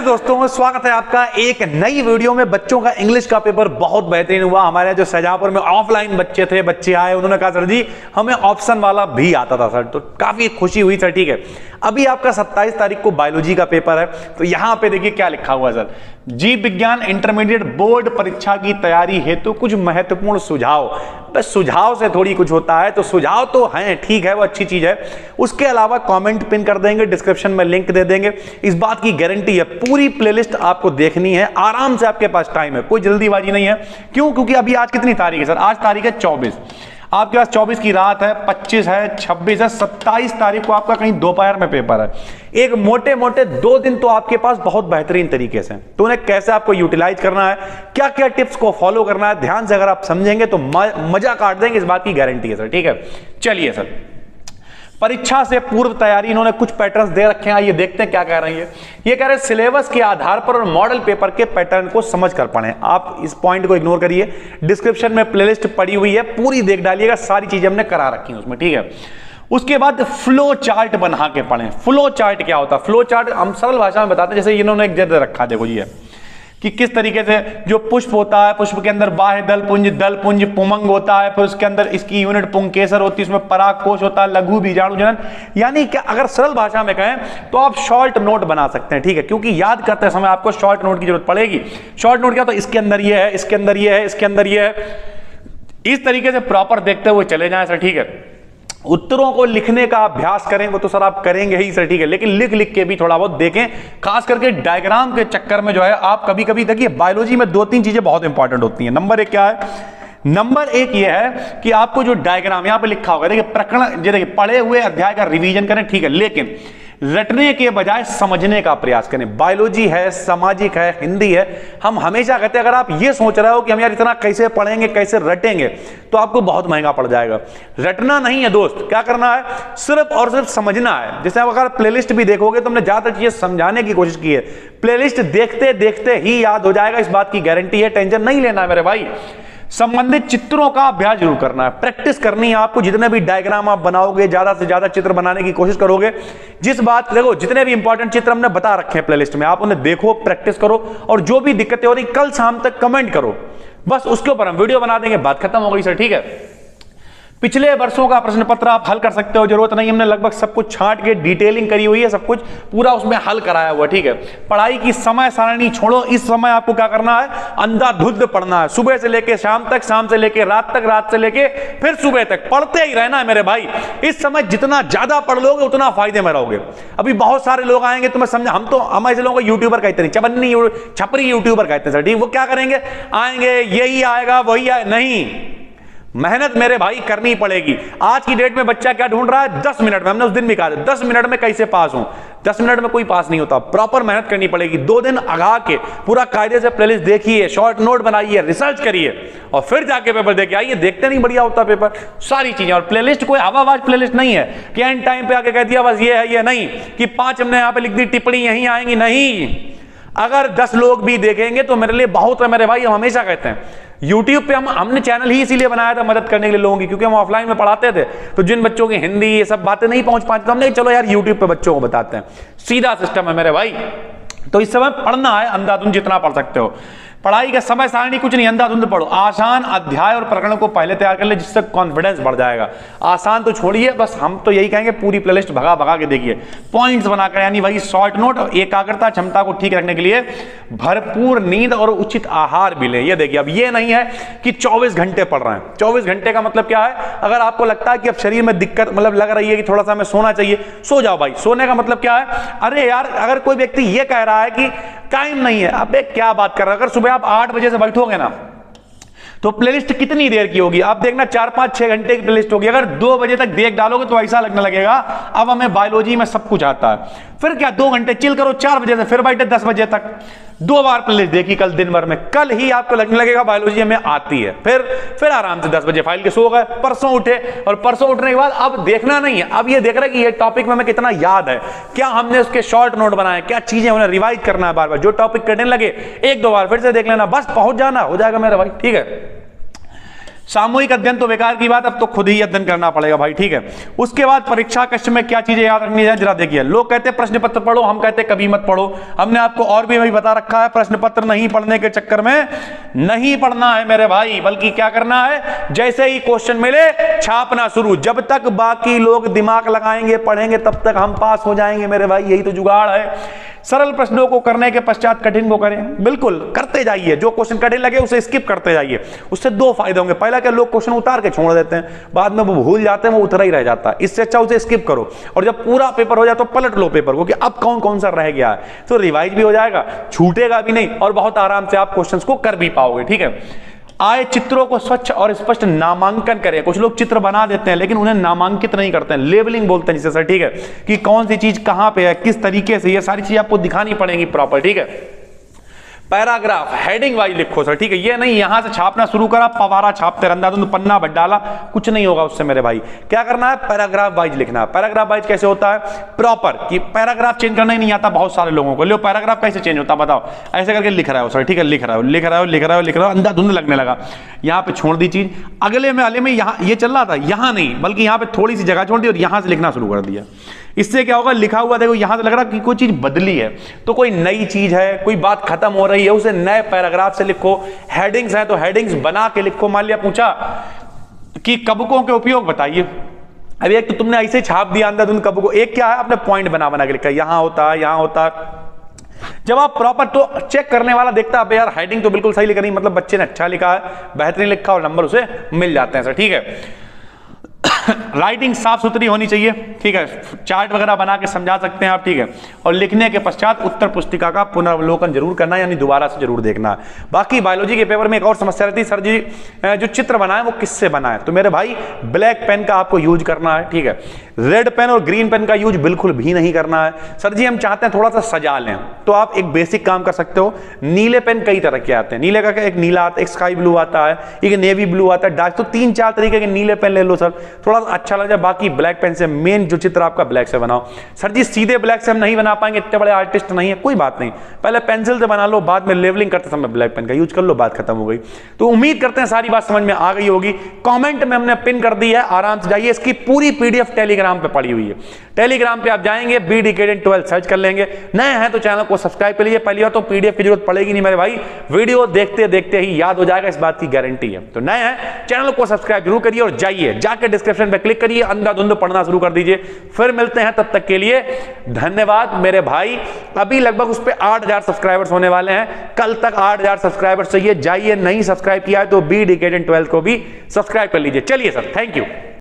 दोस्तों स्वागत है आपका एक नई वीडियो में। बच्चों का इंग्लिश का पेपर बहुत बेहतरीन हुआ। हमारे जो शाहजहांपुर में ऑफलाइन बच्चे आए, उन्होंने कहा सर जी हमें ऑप्शन वाला भी आता था सर, तो काफी खुशी हुई सर। ठीक है, अभी आपका 27 तारीख को बायोलॉजी का पेपर है, तो यहां पे देखिए क्या लिखा हुआ है सर। जीव विज्ञान इंटरमीडिएट बोर्ड परीक्षा की तैयारी हेतु कुछ महत्वपूर्ण सुझाव। बस सुझाव से थोड़ी कुछ होता है, तो सुझाव तो हैं, ठीक है, वो अच्छी चीज है। उसके अलावा कमेंट पिन कर देंगे, डिस्क्रिप्शन में लिंक दे देंगे। इस बात की गारंटी है पूरी प्लेलिस्ट आपको देखनी है, आराम से आपके पास टाइम है, कोई जल्दीबाजी नहीं है। क्यों? क्योंकि अभी आज कितनी तारीख है सर? आज तारीख है 24, आपके पास 24 की रात है, 25 है, 26 है, 27 तारीख को आपका कहीं दोपहर में पेपर है। एक मोटे मोटे 2 दिन तो आपके पास बहुत बेहतरीन तरीके से, तो उन्हें कैसे आपको यूटिलाइज करना है, क्या क्या टिप्स को फॉलो करना है, ध्यान से अगर आप समझेंगे तो मजा काट देंगे, इस बात की गारंटी है सर। ठीक है, चलिए सर, परीक्षा से पूर्व तैयारी इन्होंने कुछ पैटर्न्स दे रखे हैं, आइए देखते हैं क्या कह रही है। ये कह रहे हैं सिलेबस के आधार पर और मॉडल पेपर के पैटर्न को समझ कर पढ़ें। आप इस पॉइंट को इग्नोर करिए, डिस्क्रिप्शन में प्लेलिस्ट पड़ी हुई है, पूरी देख डालिएगा, सारी चीजें हमने करा रखी हैं उसमें। ठीक है, उसके बाद फ्लो चार्ट बना के पढ़ें। फ्लो चार्ट क्या होता है? फ्लो चार्ट हम सरल भाषा में बताते हैं, जैसे इन्होंने एक जगह रखा, देखो जी कि किस तरीके से जो पुष्प होता है, पुष्प के अंदर बाह्य दल पुंज पुमंग होता है, फिर उसके अंदर इसकी यूनिट पुंकेसर होती है, उसमें परागकोश होता है, लघु बीजाणु जनन। यानी कि अगर सरल भाषा में कहें तो आप शॉर्ट नोट बना सकते हैं। ठीक है, क्योंकि याद करते समय आपको शॉर्ट नोट की जरूरत पड़ेगी। शॉर्ट नोट क्या? तो इसके अंदर ये है, इसके अंदर ये है, इसके अंदर ये है, इस तरीके से प्रॉपर देखते हुए चले जाएं सर। ठीक है, उत्तरों को लिखने का अभ्यास करें, वो तो सर आप करेंगे ही सर। ठीक है, लेकिन लिख लिख के भी थोड़ा बहुत देखें, खास करके डायग्राम के चक्कर में जो है आप कभी कभी देखिए, बायोलॉजी में 2-3 चीजें बहुत इंपॉर्टेंट होती हैं। नंबर 1 क्या है? नंबर 1 ये है कि आपको जो डायग्राम यहां पे लिखा होगा, देखिए प्रकरण, देखिए पढ़े हुए अध्याय का रिवीजन करें। ठीक है, लेकिन रटने के बजाय समझने का प्रयास करें। बायोलॉजी है, सामाजिक है, हिंदी है, हम हमेशा कहते हैं अगर आप ये सोच रहे हो कि हम यार इतना कैसे पढ़ेंगे, कैसे रटेंगे, तो आपको बहुत महंगा पड़ जाएगा। रटना नहीं है दोस्त, क्या करना है? सिर्फ और सिर्फ समझना है। जैसे अगर प्लेलिस्ट भी देखोगे तो हमने ज्यादातर चीजें समझाने की कोशिश की है। प्लेलिस्ट देखते देखते ही याद हो जाएगा, इस बात की गारंटी है, टेंशन नहीं लेना है मेरे भाई। संबंधित चित्रों का अभ्यास जरूर करना है, प्रैक्टिस करनी है आपको। जितने भी डायग्राम आप बनाओगे, ज्यादा से ज्यादा चित्र बनाने की कोशिश करोगे। जिस बात देखो, जितने भी इंपॉर्टेंट चित्र हमने बता रखे हैं प्लेलिस्ट में, आप उन्हें देखो, प्रैक्टिस करो, और जो भी दिक्कतें हो रही कल शाम तक कमेंट करो, बस उसके ऊपर हम वीडियो बना देंगे, बात खत्म हो गई सर। ठीक है, पिछले वर्षों का प्रश्न पत्र आप हल कर सकते हो, जरूरत नहीं, हमने लगभग सब कुछ छांट के डिटेलिंग करी हुई है, सब कुछ पूरा उसमें हल कराया हुआ। ठीक है, पढ़ाई की समय सारणी छोड़ो, इस समय आपको क्या करना है? अंधाधुंध पढ़ना है, सुबह से लेके शाम तक, शाम से लेके रात तक, रात से लेके फिर सुबह तक, पढ़ते ही रहना है मेरे भाई। इस समय जितना ज्यादा पढ़ लोगे उतना फायदे में रहोगे। अभी बहुत सारे लोग आएंगे, तुम्हें समझा, हम ऐसे लोगों को यूट्यूबर कहते नहीं, चबन्नी छपरी यूट्यूबर कहते हैं सर। ठीक, वो क्या करेंगे? आएंगे, यही आएगा वही आए, नहीं, मेहनत मेरे भाई करनी पड़ेगी। आज की डेट में बच्चा क्या ढूंढ रहा है? 10 मिनट में, हमने उस दिन भी कहा था 10 मिनट में कैसे पास हूं। 10 मिनट में कोई पास नहीं होता, प्रॉपर मेहनत करनी पड़ेगी। 2 दिन आगा के पूरा कायदे से प्लेलिस्ट देखिए, शॉर्ट नोट बनाइए, रिसर्च करिए, और फिर जाके पेपर देके आइए। देखते नहीं बढ़िया होता पेपर, सारी चीजें। और प्लेलिस्ट कोई हवाबाज प्लेलिस्ट नहीं है कि एंड टाइम पे आके कह दिया बस ये है, ये नहीं कि 5 हमने यहां पे लिख दी, टिप्पणी यहीं आएंगी, नहीं। अगर 10 लोग भी देखेंगे तो मेरे लिए बहुत है मेरे भाई। हम हमेशा कहते हैं YouTube पे हमने चैनल ही इसीलिए बनाया था, मदद करने के लिए लोगों की, क्योंकि हम ऑफलाइन में पढ़ाते थे, तो जिन बच्चों की हिंदी ये सब बातें नहीं पहुंच पाती, तो हमने चलो यार YouTube पे बच्चों को बताते हैं। सीधा सिस्टम है मेरे भाई। तो इस समय पढ़ना है अंधाधुंध, जितना पढ़ सकते हो। पढ़ाई का समय सारणी कुछ नहीं, अंधाधुंध पढ़ो। आसान अध्याय और प्रकरण को पहले तैयार कर ले, जिससे कॉन्फिडेंस बढ़ जाएगा। आसान तो छोड़िए, बस हम तो यही कहेंगे पूरी प्लेलिस्ट भगा भगा के देखिए, पॉइंट्स बनाकर, यानी वही शॉर्ट नोट। और एकाग्रता क्षमता को ठीक रखने के लिए भरपूर नींद और उचित आहार भी लें। ये देखिए, अब ये नहीं है कि 24 घंटे पढ़ रहे हैं। 24 घंटे का मतलब क्या है? अगर आपको लगता है कि अब शरीर में दिक्कत, मतलब लग रही है कि थोड़ा सा हमें सोना चाहिए, सो जाओ भाई। सोने का मतलब क्या है? अरे यार, अगर कोई व्यक्ति ये कह रहा है कि टाइम नहीं है, अबे क्या बात कर रहा है? अगर सुबह आप 8 बजे से बैठोगे ना, तो प्लेलिस्ट कितनी देर की होगी? आप देखना 4-5-6 घंटे की प्लेलिस्ट होगी। अगर 2 बजे तक देख डालोगे तो ऐसा लगने लगेगा अब हमें बायोलॉजी में सब कुछ आता है। फिर क्या, 2 घंटे चिल करो, 4 बजे से फिर बैठे 10 बजे तक, 2 बार प्लेलिस्ट देखी कल दिन भर में, कल ही आपको लगने लगेगा बायोलॉजी हमें आती है। फिर आराम से 10 बजे फाइल के सो गए, परसों उठे, और परसों उठने के बाद अब देखना नहीं है, अब ये देख रहे कि ये टॉपिक में हमें कितना याद है, क्या हमने उसके शॉर्ट नोट बनाए, क्या चीजें उन्हें रिवाइज करना है बार बार। जो टॉपिक करने लगे 1-2 बार फिर से देख लेना, बस पहुंच जाना, हो जाएगा मेरा भाई। ठीक है, सामूहिक अध्ययन तो बेकार की बात, अब तो खुद ही अध्ययन करना पड़ेगा भाई, ठीक है। उसके बाद परीक्षा कक्ष में क्या चीजें याद रखनी है जरा देखिए। लोग कहते हैं प्रश्न पत्र पढ़ो, हम कहते हैं कभी मत पढ़ो। हमने आपको और भी भाई बता रखा है, प्रश्न पत्र नहीं पढ़ने के चक्कर में नहीं पढ़ना है मेरे भाई, बल्कि क्या करना है, जैसे ही क्वेश्चन मिले छापना शुरू। जब तक बाकी लोग दिमाग लगाएंगे पढ़ेंगे तब तक हम पास हो जाएंगे मेरे भाई, यही तो जुगाड़ है। सरल प्रश्नों को करने के पश्चात कठिन को करें, बिल्कुल करते जाइए। जो क्वेश्चन कठिन लगे उसे स्किप करते जाइए। उससे दो फायदे होंगे, पहला क्या, लोग क्वेश्चन उतार के छोड़ देते हैं, बाद में वो भूल जाते हैं, वो उतरा ही रह जाता है। इससे अच्छा उसे स्किप करो, और जब पूरा पेपर हो जाए तो पलट लो पेपर को कि अब कौन कौन सा रह गया है, तो रिवाइज भी हो जाएगा, छूटेगा भी नहीं, और बहुत आराम से आप क्वेश्चंस को कर भी पाओगे, ठीक है। आए चित्रों को स्वच्छ और स्पष्ट नामांकन करें। कुछ लोग चित्र बना देते हैं लेकिन उन्हें नामांकित नहीं करते हैं, लेबलिंग बोलते हैं जिसे सर, ठीक है, कि कौन सी चीज कहां पे है, किस तरीके से, ये सारी चीज आपको दिखानी पड़ेगी प्रॉपर, ठीक है। पैराग्राफ हेडिंग वाइज लिखो सर, ठीक है, ये नहीं यहां से छापना शुरू करा, पवारा छापते अंधाधुंध पन्ना भर डाला, कुछ नहीं होगा उससे मेरे भाई। क्या करना है, पैराग्राफ वाइज लिखना है। पैराग्राफ वाइज कैसे होता है, प्रॉपर, कि पैराग्राफ चेंज करना ही नहीं आता बहुत सारे लोगों को। लो पैराग्राफ कैसे चेंज होता है बताओ, ऐसे करके लिख रहा हो सर, ठीक है, लिख रहा हो, अंधाधुंध लगने लगा, यहाँ पे छोड़ दी चीज, अगले में यहाँ ये चल रहा था, यहाँ नहीं, बल्कि यहाँ पे थोड़ी सी जगह छोड़ दी और यहाँ से लिखना शुरू कर दिया। इससे क्या होगा, लिखा हुआ देखो यहां से लग रहा कि कोई चीज बदली है, तो कोई नई चीज है, कोई बात खत्म हो रही है, उसे नए पैराग्राफ से लिखो। हेडिंग्स है तो हेडिंग्स बना के लिखो। मान लिया पूछा कि कबकों के उपयोग बताइए, अभी एक तो तुमने ऐसे छाप दिया अंधाधुंध कबकों को, एक क्या है आपने पॉइंट बना के लिखा, यहां होता है, यहां होता है। जब आप प्रॉपर, तो चेक करने वाला देखता है यार हेडिंग तो बिल्कुल सही लिखा नहीं, मतलब बच्चे ने अच्छा लिखा है, बेहतरीन लिखा, और नंबर उसे मिल जाते हैं सर, ठीक है। राइटिंग साफ सुथरी होनी चाहिए, ठीक है, चार्ट वगैरह बना के समझा सकते हैं आप, ठीक है। और लिखने के पश्चात उत्तर पुस्तिका का पुनर्वलोकन जरूर करना है, यानी दोबारा से जरूर देखना है। बाकी बायोलॉजी के पेपर में एक और समस्या रहती है, सर जी जो चित्र बनाए वो किससे बनाए, तो मेरे भाई ब्लैक पेन का आपको यूज करना है, ठीक है। रेड पेन और ग्रीन पेन का यूज बिल्कुल भी नहीं करना है। सर जी हम चाहते हैं थोड़ा सा सजा लें, तो आप एक बेसिक काम कर सकते हो, नीले पेन कई तरह के आते हैं, नीले का क्या, एक नीला आता है, एक स्काई ब्लू आता है, एक नेवी ब्लू आता है, डार्क, तो 3-4 तरीके के नीले पेन ले लो सर, थोड़ा सा अच्छा लग जाए। बाकी ब्लैक पेन से मेन जो चित्र आपका ब्लैक से बनाओ। सर जी सीधे ब्लैक से हम नहीं बना पाएंगे, इतने बड़े आर्टिस्ट नहीं है, कोई बात नहीं, पहले पेंसिल से बना लो, बाद में लेवलिंग करते समय ब्लैक पेन का यूज कर लो, बात खत्म हो गई। तो उम्मीद करते हैं सारी बात समझ में आ गई होगी। कमेंट में हमने पिन कर दी है, आराम से जाइए, इसकी पूरी पीडीएफ टेलीग्राम पे पड़ी हुई है, टेलीग्राम पे आप जाएंगे, BDKD12 सर्च कर लेंगे। नए हैं तो चैनल को सब्सक्राइब कर लीजिए, पहली बार तो पीडीएफ की जरूरत पड़ेगी नहीं मेरे भाई, वीडियो देखते देखते ही याद हो जाएगा, इस बात की गारंटी है। तो नए हैं चैनल को सब्सक्राइब जरूर करिए, और जाइए जाके डिस्क्रिप्शन पे क्लिक करिए, अंधाधुंध पढ़ना शुरू कर दीजिए। फिर मिलते हैं, तब तक के लिए धन्यवाद मेरे भाई। अभी लगभग उस पे 8000 सब्सक्राइबर्स होने वाले हैं, कल तक 8000 सब्सक्राइबर्स चाहिए। जाइए, नहीं सब्सक्राइब किया है तो BDKD12 को भी सब्सक्राइब कर लीजिए। चलिए सर, थैंक यू।